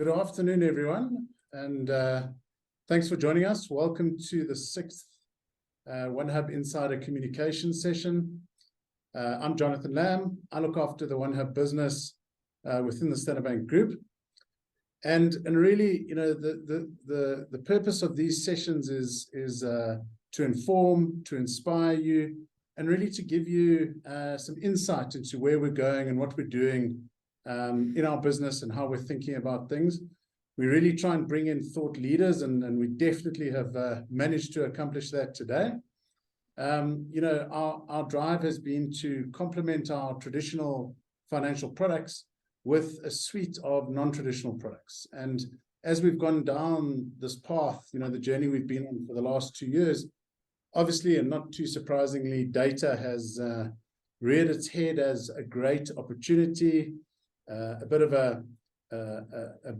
Good afternoon, everyone, and thanks for joining us. Welcome to the sixth OneHub Insider Communication session. I'm Jonathan Lamb. I look after the OneHub business within the Standard Bank Group, and really, you know, the purpose of these sessions is to inform, to inspire you, and really to give you some insight into where we're going and what we're doing in our business and how we're thinking about things. We really try and bring in thought leaders, and we definitely have managed to accomplish that today. You know, our drive has been to complement our traditional financial products with a suite of non-traditional products. And as we've gone down this path, you know, the journey we've been on for the last 2 years, obviously, and not too surprisingly, data has reared its head as a great opportunity, a bit of a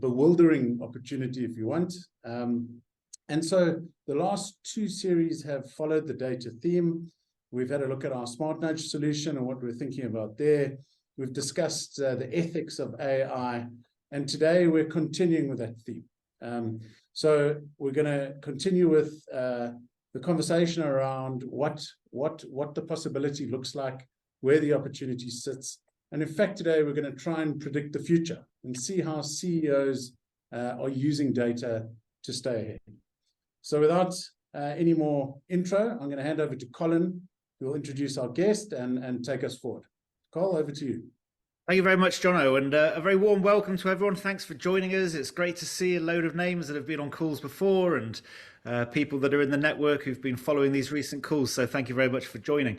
bewildering opportunity, if you want. And so the last 2 series have followed the data theme. We've had a look at our Smart Nudge solution and what we're thinking about there. We've discussed the ethics of AI, and today we're continuing with that theme. So we're going to continue with the conversation around what the possibility looks like, where the opportunity sits. And in fact, today we're going to try and predict the future and see how CEOs are using data to stay ahead. So without any more intro, I'm going to hand over to Colin, who will introduce our guest and take us forward. Cole, over to you. Thank you very much, Jono, and a very warm welcome to everyone. Thanks for joining us. It's great to see a load of names that have been on calls before and people that are in the network who've been following these recent calls. So thank you very much for joining.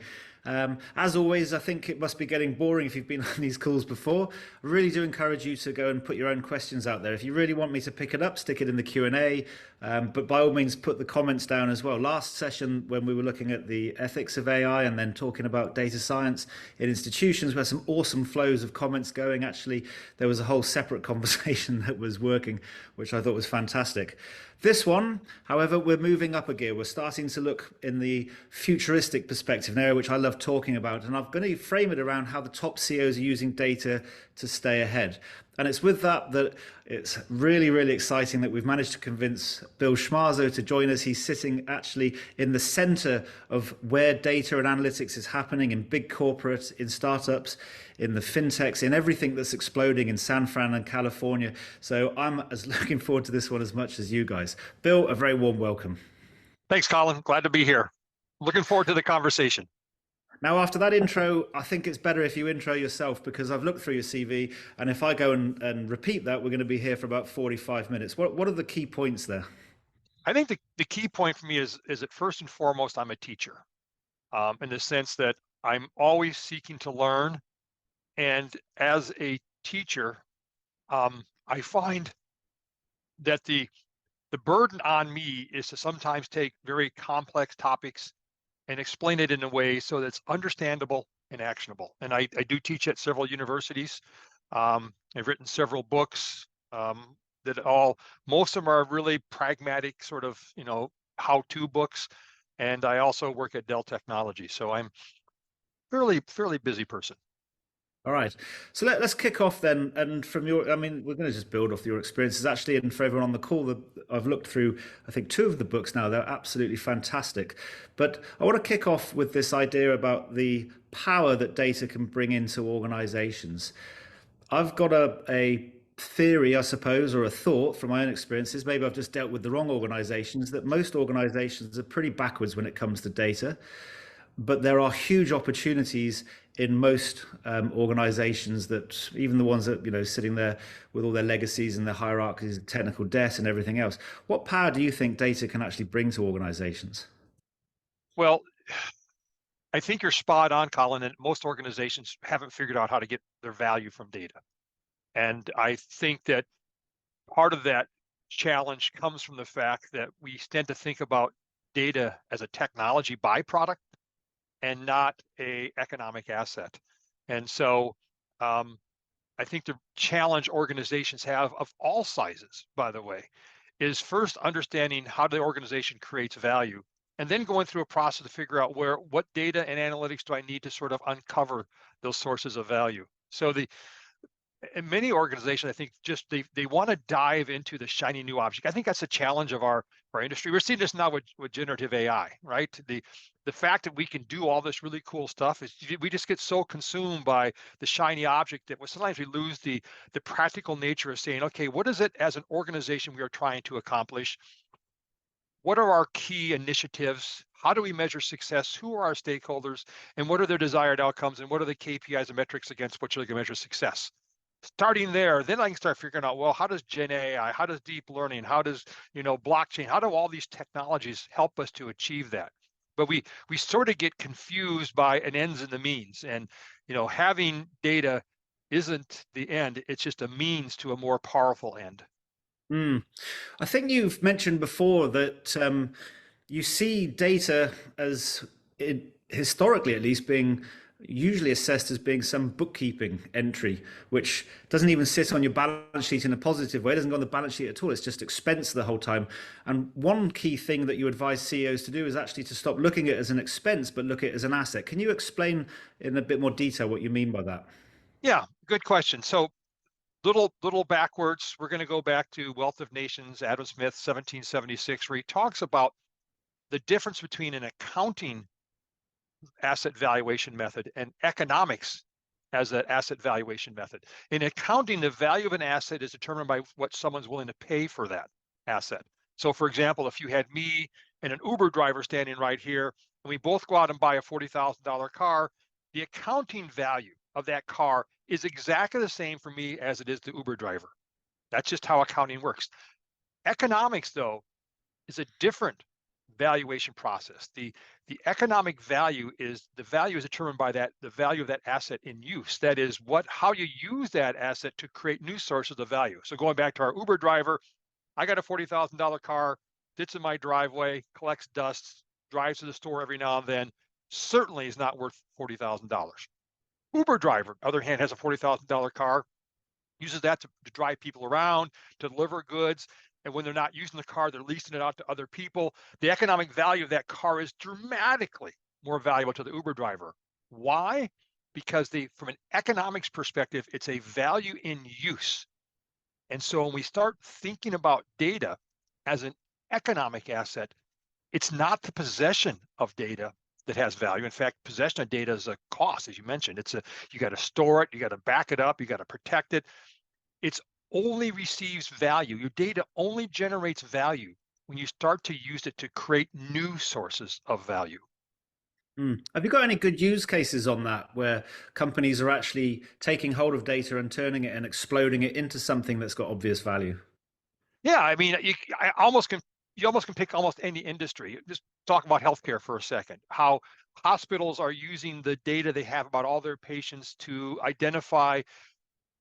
As always, I think it must be getting boring if you've been on these calls before. I really do encourage you to go and put your own questions out there. If you really want me to pick it up, stick it in the Q&A, but by all means, put the comments down as well. Last session, when we were looking at the ethics of AI and then talking about data science in institutions, where some awesome flows of comments going. Actually, there was a whole separate conversation that was working, which I thought was fantastic. This one, however, we're moving up a gear. We're starting to look in the futuristic perspective, an area which I love talking about. And I'm going to frame it around how the top CEOs are using data to stay ahead. And it's with that it's really, really exciting that we've managed to convince Bill Schmarzo to join us. He's sitting actually in the center of where data and analytics is happening in big corporates, in startups, in the fintechs, in everything that's exploding in San Fran and California. So I'm looking forward to this one as much as you guys. Bill, a very warm welcome. Thanks, Colin. Glad to be here. Looking forward to the conversation. Now, after that intro, I think it's better if you intro yourself, because I've looked through your CV, and if I go and repeat that, we're going to be here for about 45 minutes. What are the key points there? I think the key point for me is that first and foremost, I'm a teacher, in the sense that I'm always seeking to learn. And as a teacher, I find that the burden on me is to sometimes take very complex topics and explain it in a way so that it's understandable and actionable. And I do teach at several universities. I've written several books most of them are really pragmatic sort of, you know, how-to books. And I also work at Dell Technologies. So I'm fairly busy person. All right, so let's kick off then. And from your, I mean, we're going to just build off your experiences actually. And for everyone on the call, I've looked through, I think, 2 of the books now. They're absolutely fantastic. But I want to kick off with this idea about the power that data can bring into organizations. I've got a theory, I suppose, or a thought from my own experiences. Maybe I've just dealt with the wrong organizations, that most organizations are pretty backwards when it comes to data. But there are huge opportunities in most organizations, that even the ones that, you know, sitting there with all their legacies and their hierarchies, technical debt and everything else. What power do you think data can actually bring to organizations? Well, I think you're spot on, Colin, and most organizations haven't figured out how to get their value from data. And I think that part of that challenge comes from the fact that we tend to think about data as a technology byproduct and not a economic asset. And so I think the challenge organizations have, of all sizes, by the way, is first understanding how the organization creates value, and then going through a process to figure out what data and analytics do I need to sort of uncover those sources of value. So and many organizations, I think, just they want to dive into the shiny new object. I think that's a challenge of our industry. We're seeing this now with generative AI, right? The fact that we can do all this really cool stuff is we just get so consumed by the shiny object that sometimes we lose the practical nature of saying, okay, what is it as an organization we are trying to accomplish? What are our key initiatives? How do we measure success? Who are our stakeholders? And what are their desired outcomes? And what are the KPIs and metrics against which they can measure success? Starting there, then I can start figuring out, well, how does Gen AI, how does deep learning, how does, blockchain, how do all these technologies help us to achieve that? But we sort of get confused by an ends and the means. And, having data isn't the end, it's just a means to a more powerful end. I think you've mentioned before that you see data as, historically at least, being usually assessed as being some bookkeeping entry, which doesn't even sit on your balance sheet in a positive way. It doesn't go on the balance sheet at all. It's just expense the whole time. And one key thing that you advise CEOs to do is actually to stop looking at it as an expense, but look at it as an asset. Can you explain in a bit more detail what you mean by that? Yeah, good question. So little backwards, we're going to go back to Wealth of Nations, Adam Smith, 1776, where he talks about the difference between an accounting asset valuation method and economics as an asset valuation method. In accounting, the value of an asset is determined by what someone's willing to pay for that asset. So for example, if you had me and an Uber driver standing right here, and we both go out and buy a $40,000 car, the accounting value of that car is exactly the same for me as it is the Uber driver. That's just how accounting works. Economics, though, is a different valuation process. The economic value is determined by the value of that asset in use. That is how you use that asset to create new sources of value. So going back to our Uber driver, I got a $40,000 car, sits in my driveway, collects dust, drives to the store every now and then, certainly is not worth $40,000. Uber driver, on the other hand, has a $40,000 car, uses that to drive people around, to deliver goods. And when they're not using the car, they're leasing it out to other people. The economic value of that car is dramatically more valuable to the Uber driver. Why? Because from an economics perspective, it's a value in use. And so when we start thinking about data as an economic asset, it's not the possession of data that has value. In fact, possession of data is a cost, as you mentioned. You got to store it, you got to back it up, you got to protect it. It's only receives value. Your data only generates value when you start to use it to create new sources of value. Have you got any good use cases on that where companies are actually taking hold of data and turning it and exploding it into something that's got obvious value? Yeah, I mean, you almost can pick almost any industry. Just talk about healthcare for a second. How hospitals are using the data they have about all their patients to identify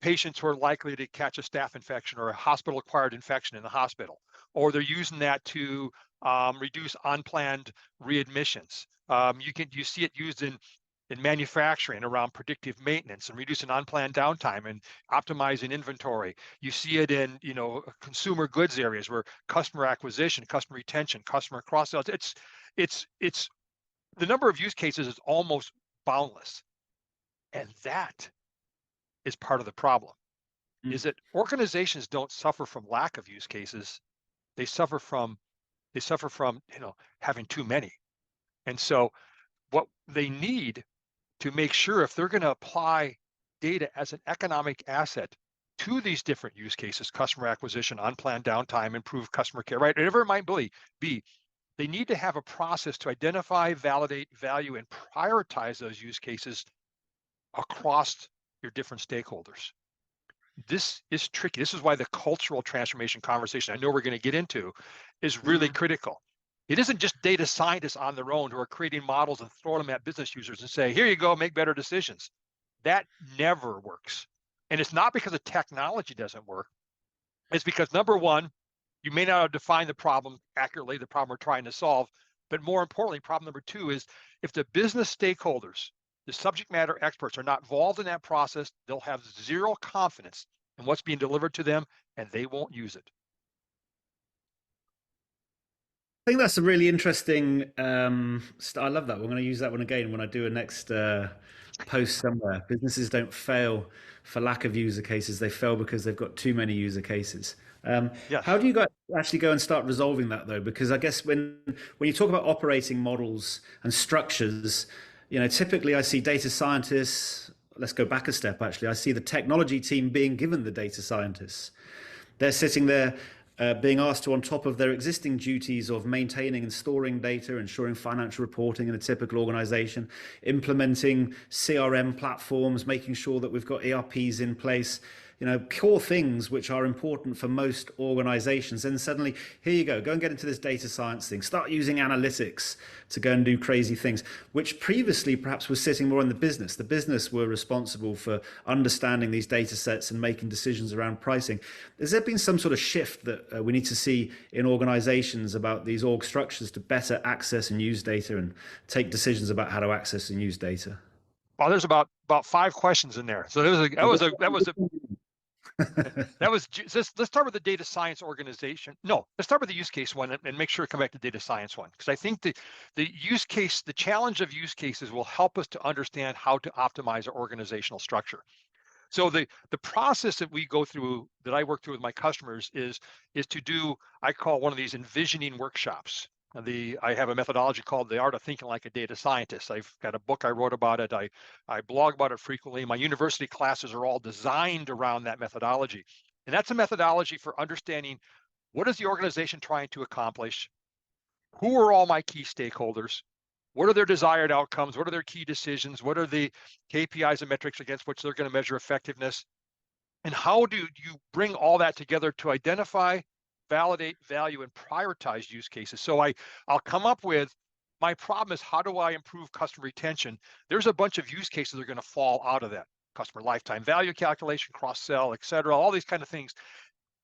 patients who are likely to catch a staph infection or a hospital-acquired infection in the hospital, or they're using that to reduce unplanned readmissions. You see it used in manufacturing around predictive maintenance and reducing unplanned downtime and optimizing inventory. You see it in consumer goods areas where customer acquisition, customer retention, customer cross sales. It's the number of use cases is almost boundless, and that is part of the problem. Is that organizations don't suffer from lack of use cases; they suffer from having too many. And so, what they need to make sure, if they're going to apply data as an economic asset to these different use cases, customer acquisition, unplanned downtime, improved customer care, right? Whatever it might be, they need to have a process to identify, validate, value, and prioritize those use cases across your different stakeholders. This is tricky. This is why the cultural transformation conversation I know we're going to get into is really critical. It isn't just data scientists on their own who are creating models and throwing them at business users and say, here you go, make better decisions. That never works. And it's not because the technology doesn't work. It's because, number one, you may not have defined the problem accurately, the problem we're trying to solve. But more importantly, problem number two is if the business stakeholders, the subject matter experts, are not involved in that process, they'll have zero confidence in what's being delivered to them, and they won't use it. think that's a really interesting. I love that. We're going to use that one again when I do a next post somewhere. Businesses don't fail for lack of user cases; they fail because they've got too many user cases. How Yes. do you guys actually go and start resolving that though? Because I guess when you talk about operating models and structures, typically I see data scientists. Let's go back a step. Actually, I see the technology team being given the data scientists. They're sitting there being asked to, on top of their existing duties of maintaining and storing data, ensuring financial reporting in a typical organization, implementing CRM platforms, making sure that we've got ERPs in place, core things which are important for most organizations. And suddenly, here you go and get into this data science thing, start using analytics to go and do crazy things, which previously perhaps was sitting more in the business. The business were responsible for understanding these data sets and making decisions around pricing. Has there been some sort of shift that we need to see in organizations about these org structures to better access and use data and take decisions about how to access and use data? Well, there's about 5 questions in there. So let's start with the data science organization. No, let's start with the use case one and make sure to come back to data science one, because I think the use case, the challenge of use cases will help us to understand how to optimize our organizational structure. So the process that we go through, that I work through with my customers, is to do, I call one of these envisioning workshops. I have a methodology called The Art of Thinking Like a Data Scientist. I've got a book I wrote about it. I blog about it frequently. My university classes are all designed around that methodology. And that's a methodology for understanding, what is the organization trying to accomplish? Who are all my key stakeholders? What are their desired outcomes? What are their key decisions? What are the KPIs and metrics against which they're going to measure effectiveness? And how do you bring all that together to identify, validate, value, and prioritize use cases? So I'll come up with, my problem is, how do I improve customer retention? There's a bunch of use cases that are going to fall out of that. Customer lifetime value calculation, cross-sell, et cetera, all these kind of things.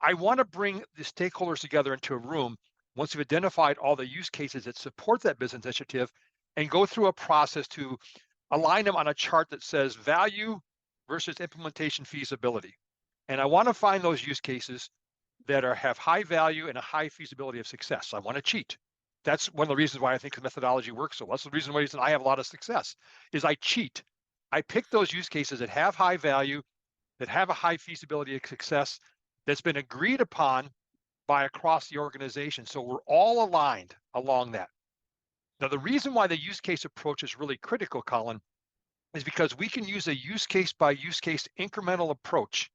I want to bring the stakeholders together into a room once we've identified all the use cases that support that business initiative, and go through a process to align them on a chart that says value versus implementation feasibility. And I want to find those use cases that have high value and a high feasibility of success. I want to cheat. That's one of the reasons why I think the methodology works so well. That's the reason why I have a lot of success, is I cheat. I pick those use cases that have high value, that have a high feasibility of success, that's been agreed upon by across the organization. So we're all aligned along that. Now, the reason why the use case approach is really critical, Colin, is because we can use a use case by use case incremental approach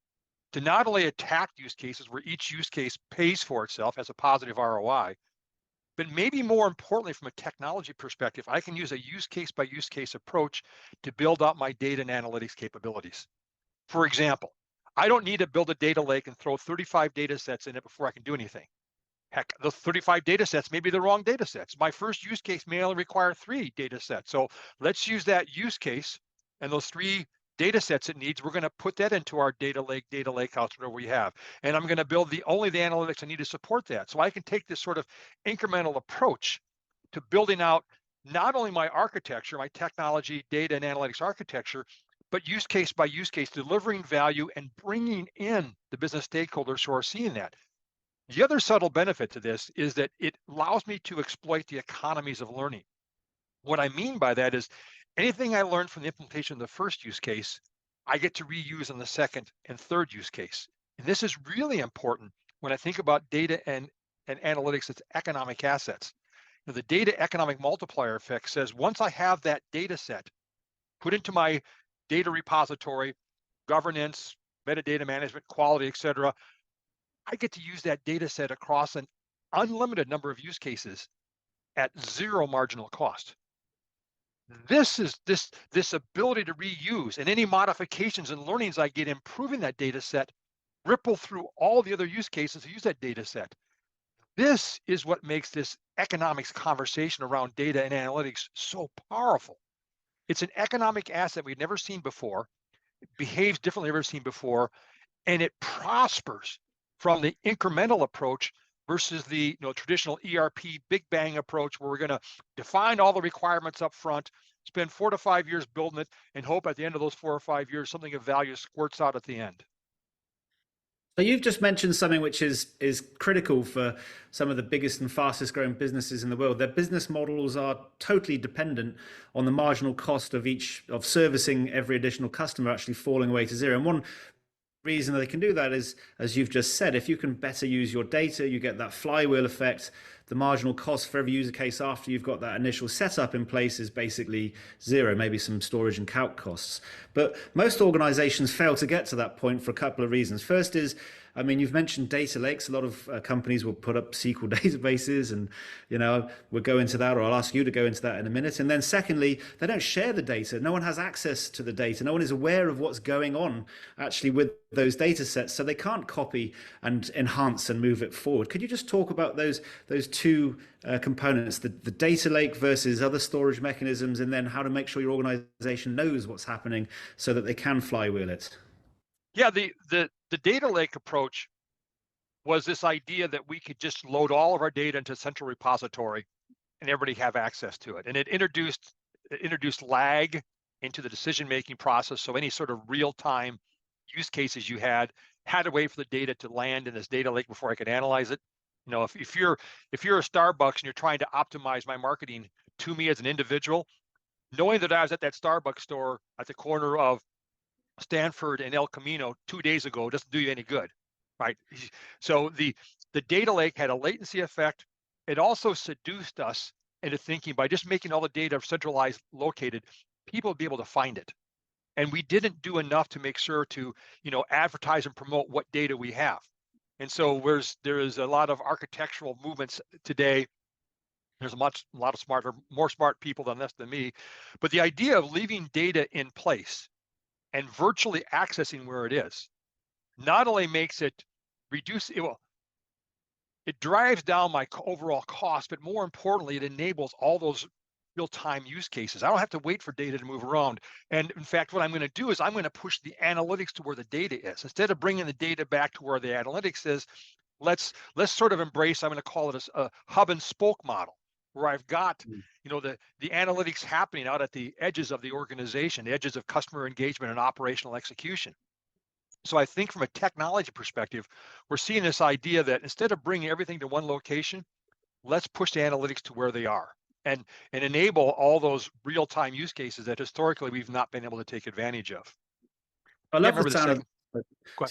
to not only attack use cases where each use case pays for itself, as a positive ROI, but maybe more importantly, from a technology perspective, I can use a use case by use case approach to build out my data and analytics capabilities. For example, I don't need to build a data lake and throw 35 data sets in it before I can do anything. Heck, those 35 data sets may be the wrong data sets. My first use case may only require 3 data sets. So let's use that use case and those 3 data sets it needs. We're going to put that into our data lake house where we have. And I'm going to build only the analytics I need to support that. So I can take this sort of incremental approach to building out not only my architecture, my technology, data, and analytics architecture, but use case by use case, delivering value and bringing in the business stakeholders who are seeing that. The other subtle benefit to this is that it allows me to exploit the economies of learning. What I mean by that is, anything I learned from the implementation of the first use case, I get to reuse in the second and third use case. And this is really important when I think about data and analytics as economic assets. The data economic multiplier effect says, once I have that data set put into my data repository, governance, metadata management, quality, et cetera, I get to use that data set across an unlimited number of use cases at 0 marginal cost. This ability to reuse, and any modifications and learnings I get improving that data set ripple through all the other use cases to use that data set. This is what makes this economics conversation around data and analytics so powerful. It's an economic asset we've never seen before. It behaves differently than we've ever seen before, and it prospers from the incremental approach versus the traditional ERP big bang approach, where we're going to define all the requirements up front, spend 4 to 5 years building it, and hope at the end of those 4 or 5 years something of value squirts out at the end. You've just mentioned something which is critical for some of the biggest and fastest growing businesses in the world. Their business models are totally dependent on the marginal cost of servicing every additional customer actually falling away to zero. And one reason that they can do that is, as you've just said, if you can better use your data, you get that flywheel effect. The marginal cost for every user case after you've got that initial setup in place is basically zero, maybe some storage and calc costs. But most organizations fail to get to that point for a couple of reasons. First is, I mean, you've mentioned data lakes. A lot of companies will put up SQL databases, and we'll go into that, or I'll ask you to go into that in a minute. And then secondly, they don't share the data. No one has access to the data. No one is aware of what's going on actually with those data sets, so they can't copy and enhance and move it forward. Could you just talk about those two components, the data lake versus other storage mechanisms, and then how to make sure your organization knows what's happening so that they can flywheel it? Yeah, the data lake approach was this idea that we could just load all of our data into a central repository and everybody have access to it. And it introduced lag into the decision-making process. So any sort of real-time use cases you had to wait for the data to land in this data lake before I could analyze it. If you're a Starbucks and you're trying to optimize my marketing to me as an individual, knowing that I was at that Starbucks store at the corner of Stanford and El Camino 2 days ago doesn't do you any good, right? So the data lake had a latency effect. It also seduced us into thinking by just making all the data centralized, located, people would be able to find it. And we didn't do enough to make sure to, advertise and promote what data we have. And so there is a lot of architectural movements today. There's a lot of more smart people than me. But the idea of leaving data in place and virtually accessing where it is, not only makes it reduce, it drives down my overall cost, but more importantly, it enables all those real-time use cases. I don't have to wait for data to move around. And in fact, what I'm going to do is I'm going to push the analytics to where the data is. Instead of bringing the data back to where the analytics is, let's sort of embrace, I'm going to call it a hub and spoke model, where I've got, the analytics happening out at the edges of the organization, the edges of customer engagement and operational execution. So I think from a technology perspective, we're seeing this idea that instead of bringing everything to one location, let's push the analytics to where they are and enable all those real-time use cases that historically we've not been able to take advantage of. I love the sound of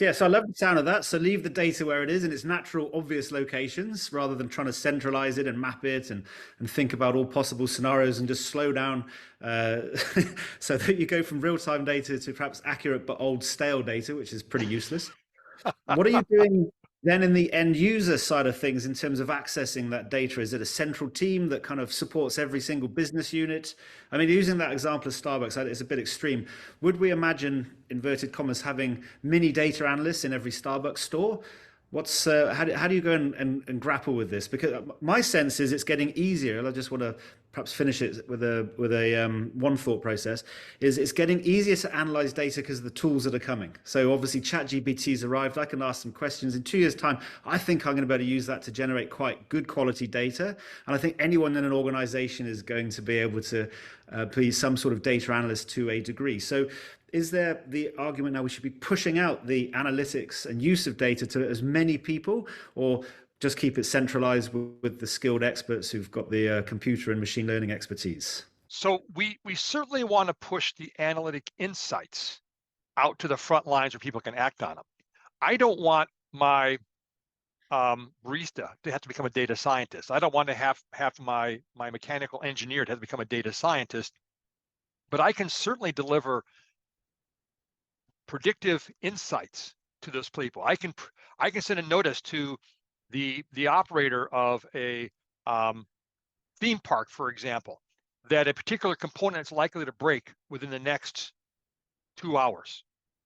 Yes, I love the sound of that. So leave the data where it is in its natural, obvious locations, rather than trying to centralize it and map it and think about all possible scenarios, and just slow down so that you go from real-time data to perhaps accurate but old stale data, which is pretty useless. What are you doing then in the end user side of things in terms of accessing that data? Is it a central team that kind of supports every single business unit? I mean, using that example of Starbucks, it's a bit extreme. Would we imagine, inverted commas, having mini data analysts in every Starbucks store? What's how do you go and grapple with this? Because my sense is it's getting easier. And I just want to perhaps finish it with a one thought process. Is it's getting easier to analyze data because of the tools that are coming. So obviously ChatGPT's arrived. I can ask some questions in 2 years' time. I think I'm going to be able to use that to generate quite good quality data. And I think anyone in an organization is going to be able to be some sort of data analyst to a degree. So is there the argument now we should be pushing out the analytics and use of data to as many people, or just keep it centralized with the skilled experts who've got the computer and machine learning expertise? So we certainly want to push the analytic insights out to the front lines where people can act on them. I don't want my barista to have to become a data scientist. I don't want to have my mechanical engineer to have to become a data scientist, but I can certainly deliver predictive insights to those people. I can send a notice to the operator of a theme park, for example, that a particular component is likely to break within the next 2 hours,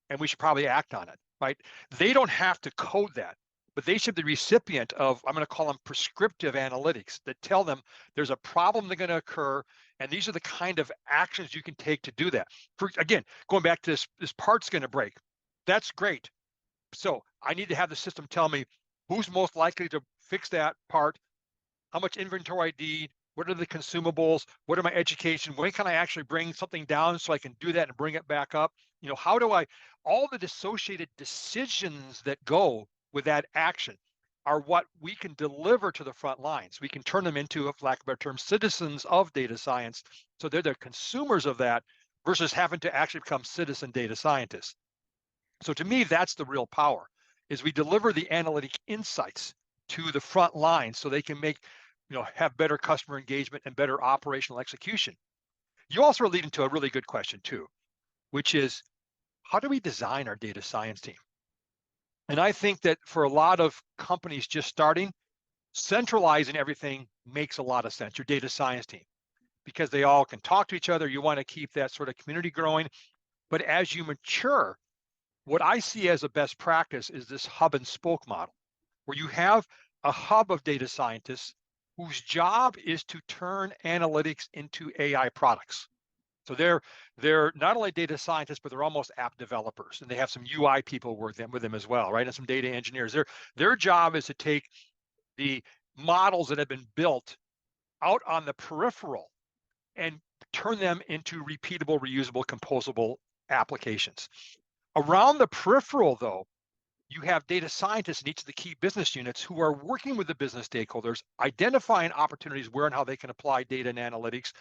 and we should probably act on it, right? They don't have to code that, but they should be the recipient of, I'm going to call them prescriptive analytics that tell them there's a problem that's going to occur, and these are the kind of actions you can take to do that. Again, going back to this part's going to break. That's great. So I need to have the system tell me who's most likely to fix that part, how much inventory I need, what are the consumables, what are my education, when can I actually bring something down so I can do that and bring it back up? How do all the associated decisions that go with that action are what we can deliver to the front lines. We can turn them into, for lack of a better term, citizens of data science. So they're the consumers of that versus having to actually become citizen data scientists. So to me, that's the real power, is we deliver the analytic insights to the front line so they can make, have better customer engagement and better operational execution. You also are leading to a really good question too, which is, how do we design our data science team? And I think that for a lot of companies just starting, centralizing everything makes a lot of sense, your data science team, because they all can talk to each other. You want to keep that sort of community growing. But as you mature, what I see as a best practice is this hub and spoke model, where you have a hub of data scientists whose job is to turn analytics into AI products. So they're not only data scientists, but they're almost app developers, and they have some UI people work with them as well, right? And some data engineers. Their job is to take the models that have been built out on the peripheral and turn them into repeatable, reusable, composable applications. Around the peripheral, though, you have data scientists in each of the key business units who are working with the business stakeholders, identifying opportunities where and how they can apply data and analytics,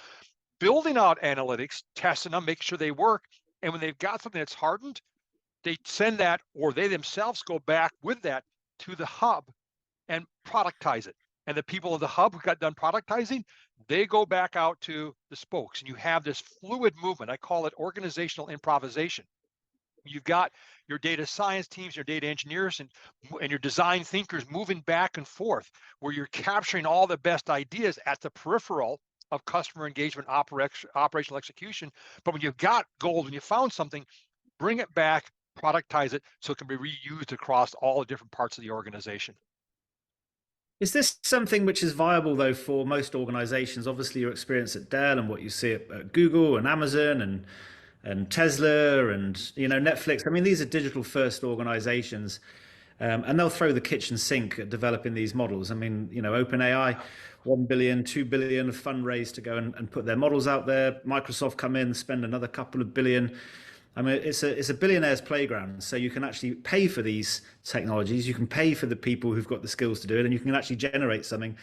building out analytics, testing them, making sure they work. And when they've got something that's hardened, they send that, or they themselves go back with that to the hub and productize it. And the people of the hub who got done productizing, they go back out to the spokes. And you have this fluid movement. I call it organizational improvisation. You've got your data science teams, your data engineers, and your design thinkers moving back and forth, where you're capturing all the best ideas at the peripheral of customer engagement, operational execution. But when you've got gold, when you found something, bring it back, productize it, so it can be reused across all the different parts of the organization. Is this something which is viable, though, for most organizations? Obviously, your experience at Dell and what you see at Google and Amazon and Tesla and Netflix. I mean, these are digital first organizations, and they'll throw the kitchen sink at developing these models. I mean, OpenAI, 1 billion, 2 billion of fundraise to go and put their models out there. Microsoft come in, spend another couple of billion. I mean, it's a billionaire's playground. So you can actually pay for these technologies. You can pay for the people who've got the skills to do it, and you can actually generate something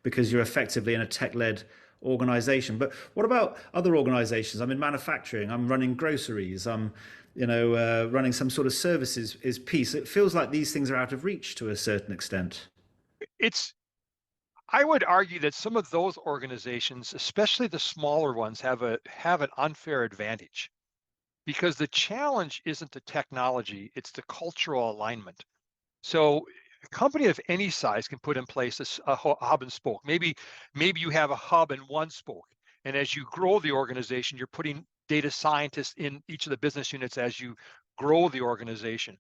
because you're effectively in a tech-led organization. But what about other organizations? I'm in manufacturing, I'm running groceries, I'm running some sort of services piece. It feels like these things are out of reach to a certain extent. I would argue that some of those organizations, especially the smaller ones, have an unfair advantage, because the challenge isn't the technology, it's the cultural alignment. So a company of any size can put in place a hub and spoke. Maybe you have a hub and one spoke. And as you grow the organization, you're putting data scientists in each of the business units as you grow the organization.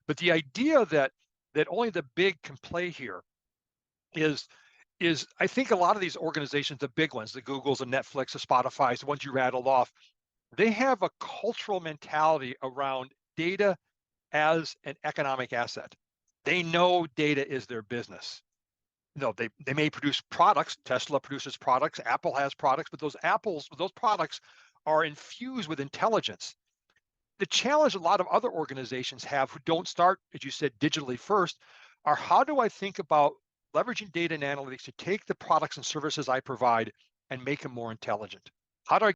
But the idea that only the big can play here is I think a lot of these organizations, the big ones, the Googles and Netflix, the Spotifys, the ones you rattled off, they have a cultural mentality around data as an economic asset. They know data is their business. They may produce products. Tesla produces products. Apple has products, but those products are infused with intelligence. The challenge a lot of other organizations have who don't start, as you said, digitally first, are how do I think about leveraging data and analytics to take the products and services I provide and make them more intelligent? How do I